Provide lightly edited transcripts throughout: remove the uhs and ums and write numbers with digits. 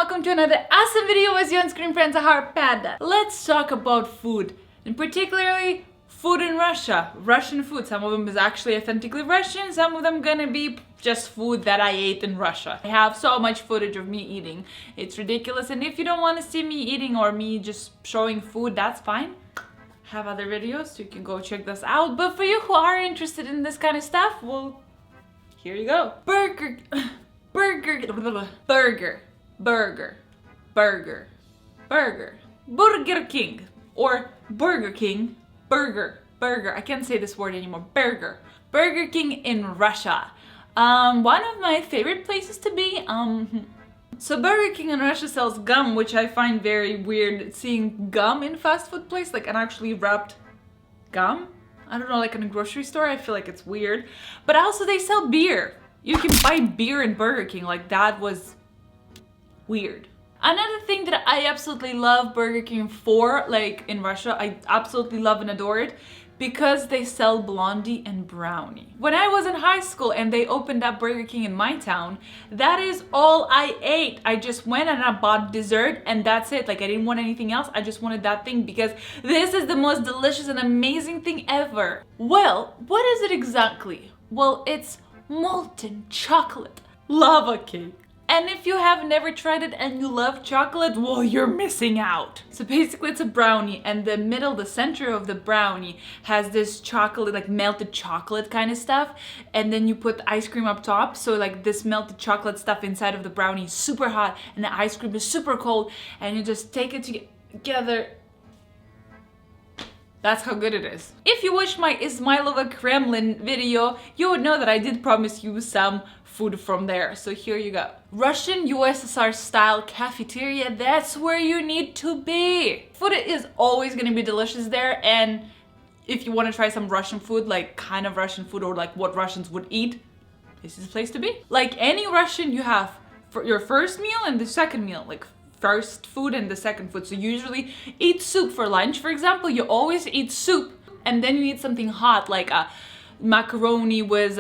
welcome to another awesome video with your on-screen friend Zahar Panda. Let's talk about food, and particularly food in Russia. Russian food. Some of them is actually authentically Russian, some of them gonna be just food that I ate in Russia. I have so much footage of me eating. It's ridiculous, and if you don't want to see me eating or me just showing food, that's fine. I have other videos, so you can go check this out. But for you who are interested in this kind of stuff, well, here you go. Burger King or Burger King. Burger. I can't say this word anymore. Burger King in Russia. One of my favorite places to be. So Burger King in Russia sells gum, which I find very weird, seeing gum in fast food place, like an actually wrapped gum. I don't know, like in a grocery store. I feel like it's weird. But also they sell beer. You can buy beer in Burger King. Like, that was weird. Another thing that I absolutely love Burger King for, like in Russia, I absolutely love and adore it, because they sell blondie and brownie. When I was in high school and they opened up Burger King in my town, that is all I ate. I just went and I bought dessert and that's it. Like, I didn't want anything else. I just wanted that thing because this is the most delicious and amazing thing ever. Well, what is it exactly? Well, it's molten chocolate lava cake. And if you have never tried it and you love chocolate, well, you're missing out. So basically it's a brownie, and the center of the brownie has this chocolate, like melted chocolate kind of stuff. And then you put ice cream up top. So like this melted chocolate stuff inside of the brownie is super hot and the ice cream is super cold. And you just take it together. That's how good it is. If you watched my Ismailova Kremlin video, you would know that I did promise you some food from there. So here you go. Russian USSR style cafeteria, that's where you need to be. Food is always gonna be delicious there, and if you want to try some Russian food, like kind of Russian food or like what Russians would eat, this is the place to be. Like any Russian, you have for your first meal and the second meal, like first food and the second food. So you usually eat soup for lunch, for example. You always eat soup, and then you eat something hot like a macaroni with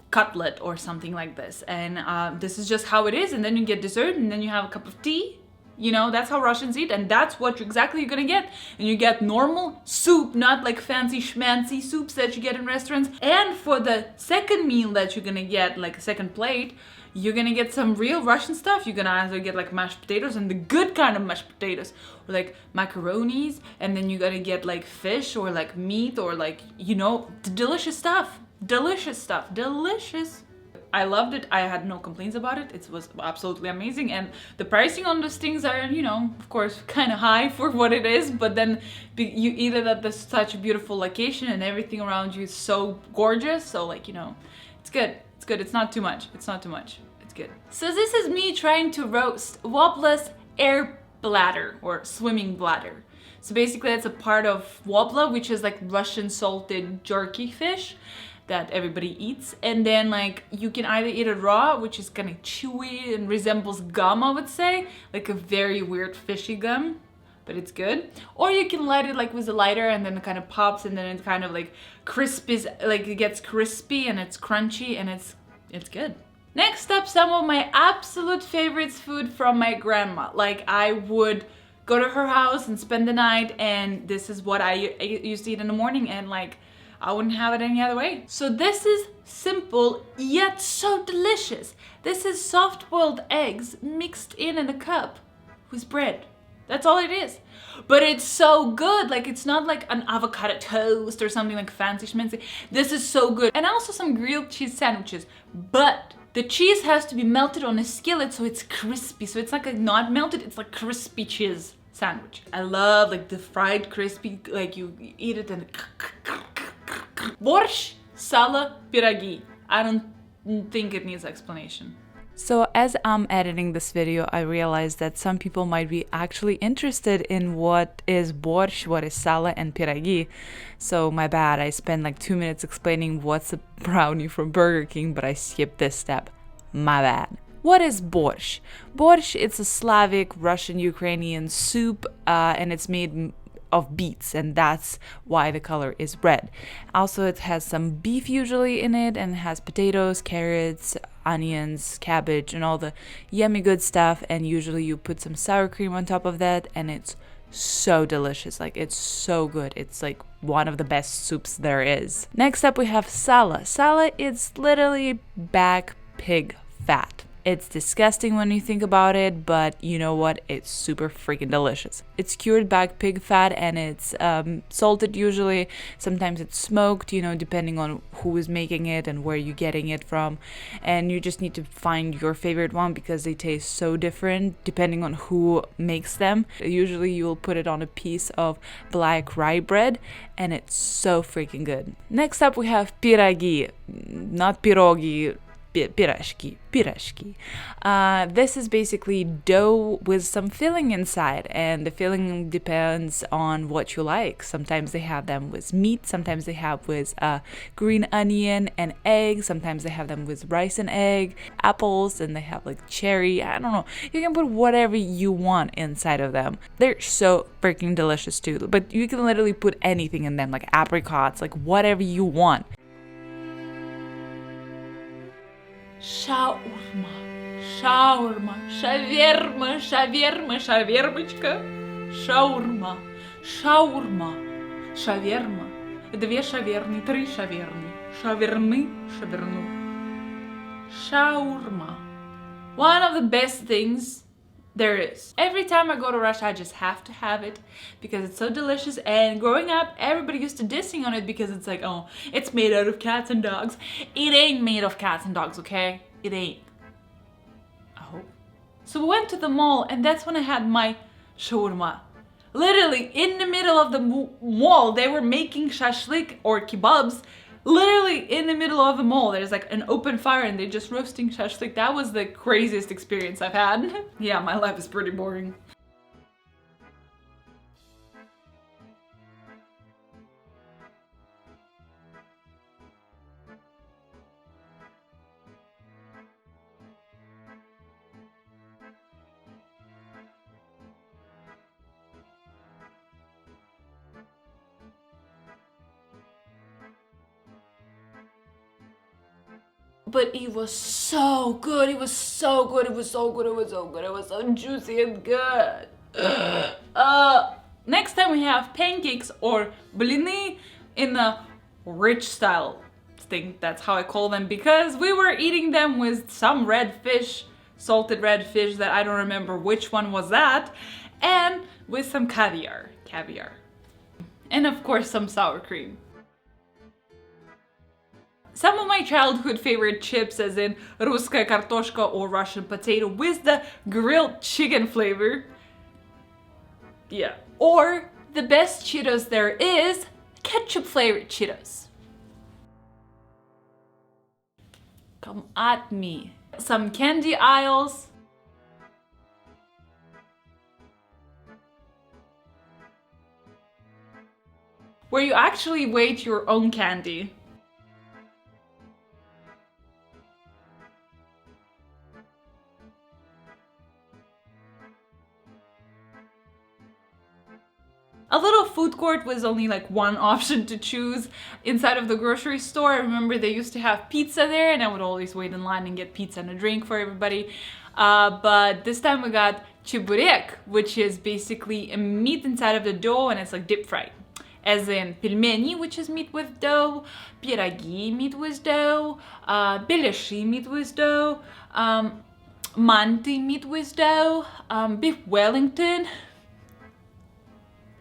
cutlet or something like this. And this is just how it is. And then you get dessert, and then you have a cup of tea. You know, that's how Russians eat, and that's what exactly you're gonna get. And you get normal soup, not like fancy schmancy soups that you get in restaurants. And for the second meal that you're gonna get, like a second plate, you're gonna get some real Russian stuff. You're gonna either get like mashed potatoes, and the good kind of mashed potatoes, or like macaronis, and then you're gonna get like fish or like meat or like, you know, the delicious stuff. Delicious. I loved it. I had no complaints about it. It was absolutely amazing. And the pricing on those things are, you know, of course, kind of high for what it is. But then you eat it at such a beautiful location, and everything around you is so gorgeous. So like, you know, it's good. It's good. It's not too much. It's good. So this is me trying to roast Wobbla's air bladder or swimming bladder. So basically that's a part of Wobbla, which is like Russian salted jerky fish that everybody eats. And then like you can either eat it raw, which is kind of chewy and resembles gum, I would say, like a very weird fishy gum, but it's good. Or you can light it like with a lighter, and then it kind of pops, and then it kind of like crispies, like it gets crispy and it's crunchy, and it's good. Next up, some of my absolute favorites food from my grandma. Like, I would go to her house and spend the night, and this is what I used to eat in the morning, and like I wouldn't have it any other way. So this is simple yet so delicious. This is soft-boiled eggs mixed in a cup with bread. That's all it is. But it's so good. Like, it's not like an avocado toast or something like fancy schmancy. This is so good. And also some grilled cheese sandwiches. But the cheese has to be melted on a skillet so it's crispy. So it's like not melted, it's like crispy cheese sandwich. I love like the fried crispy, like you eat it and Борщ, сало, пироги. I don't think it needs explanation. So as I'm editing this video, I realized that some people might be actually interested in what is борщ, what is sala and pirogi. So my bad, I spent like 2 minutes explaining what's a brownie from Burger King, but I skipped this step. My bad. What is borщ? Borщ, it's a Slavic, Russian, Ukrainian soup, and it's made of beets, and that's why the color is red. Also, it has some beef usually in it, and it has potatoes, carrots, onions, cabbage, and all the yummy good stuff, and usually you put some sour cream on top of that, and it's so delicious. Like, it's so good. It's like one of the best soups there is. Next up we have sala. Sala is literally back pig fat. It's disgusting when you think about it, but you know what? It's super freaking delicious. It's cured back pig fat, and it's salted usually. Sometimes it's smoked, you know, depending on who is making it and where you're getting it from. And you just need to find your favorite one because they taste so different depending on who makes them. Usually you'll put it on a piece of black rye bread, and it's so freaking good. Next up we have piragi, not pirogi, pirashki. This is basically dough with some filling inside, and the filling depends on what you like. Sometimes they have them with meat, sometimes they have with green onion and egg, sometimes they have them with rice and egg, apples, and they have like cherry. I don't know. You can put whatever you want inside of them. They're so freaking delicious too, but you can literally put anything in them, like apricots, like whatever you want. Shawarma, shawarma, shawarmочка, shawarma, две шаверни, три шаверни, шаверну. Shawarma. One of the best things there is. Every time I go to Russia, I just have to have it because it's so delicious. And growing up, everybody used to dissing on it because it's like, oh, it's made out of cats and dogs. It ain't made of cats and dogs, okay? It ain't. I hope. So we went to the mall, and that's when I had my shawarma. Literally, in the middle of the mall, they were making shashlik or kebabs. Literally in the middle of the mall, there's like an open fire and they're just roasting shashlik. That was the craziest experience I've had. Yeah, my life is pretty boring. But it was so good. It was so good. It was so good. It was so good. It was so juicy and good. Next time we have pancakes or blini in a rich style. I think that's how I call them because we were eating them with some red fish, salted red fish that I don't remember which one was that, and with some caviar. And of course some sour cream. Some of my childhood favorite chips, as in Ruskaya kartoshka or Russian potato with the grilled chicken flavor. Yeah. Or the best Cheetos there is, ketchup flavored Cheetos. Come at me. Some candy aisles. Where you actually weight your own candy. A little food court was only like one option to choose inside of the grocery store. I remember they used to have pizza there and I would always wait in line and get pizza and a drink for everybody. But this time we got чебурек, which is basically a meat inside of the dough and it's like deep fried. As in пельмени, which is meat with dough, пироги, meat with dough, беляши, meat with dough, манты, meat with dough, beef Wellington.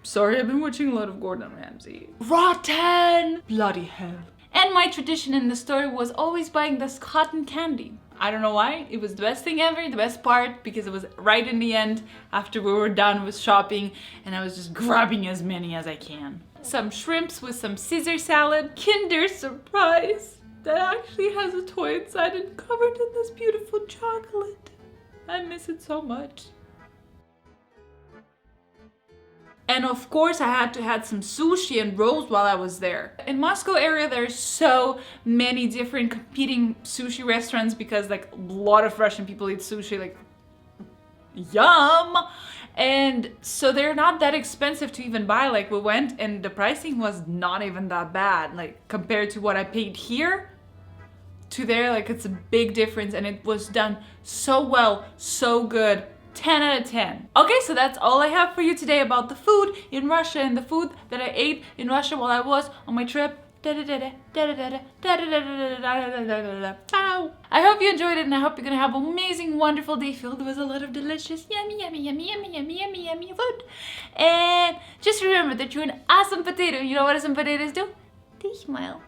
Sorry, I've been watching a lot of Gordon Ramsay. Rotten! Bloody hell. And my tradition in the store was always buying this cotton candy. I don't know why, it was the best thing ever, the best part, because it was right in the end after we were done with shopping and I was just grabbing as many as I can. Some shrimps with some Caesar salad, Kinder Surprise, that actually has a toy inside and covered in this beautiful chocolate. I miss it so much. And of course I had to have some sushi and rolls while I was there. In Moscow area there's so many different competing sushi restaurants because like a lot of Russian people eat sushi, like yum! And so they're not that expensive to even buy. Like we went and the pricing was not even that bad, like compared to what I paid here. to there, like it's a big difference, and it was done so well, so good. 10 out of 10. Okay, so that's all I have for you today about the food in Russia and the food that I ate in Russia while I was on my trip. I hope you enjoyed it, and I hope you're gonna have an amazing, wonderful day filled with a lot of delicious, yummy, yummy, yummy, yummy, yummy, yummy, yummy food. And just remember that you're an awesome potato. You know what awesome potatoes do? They smile.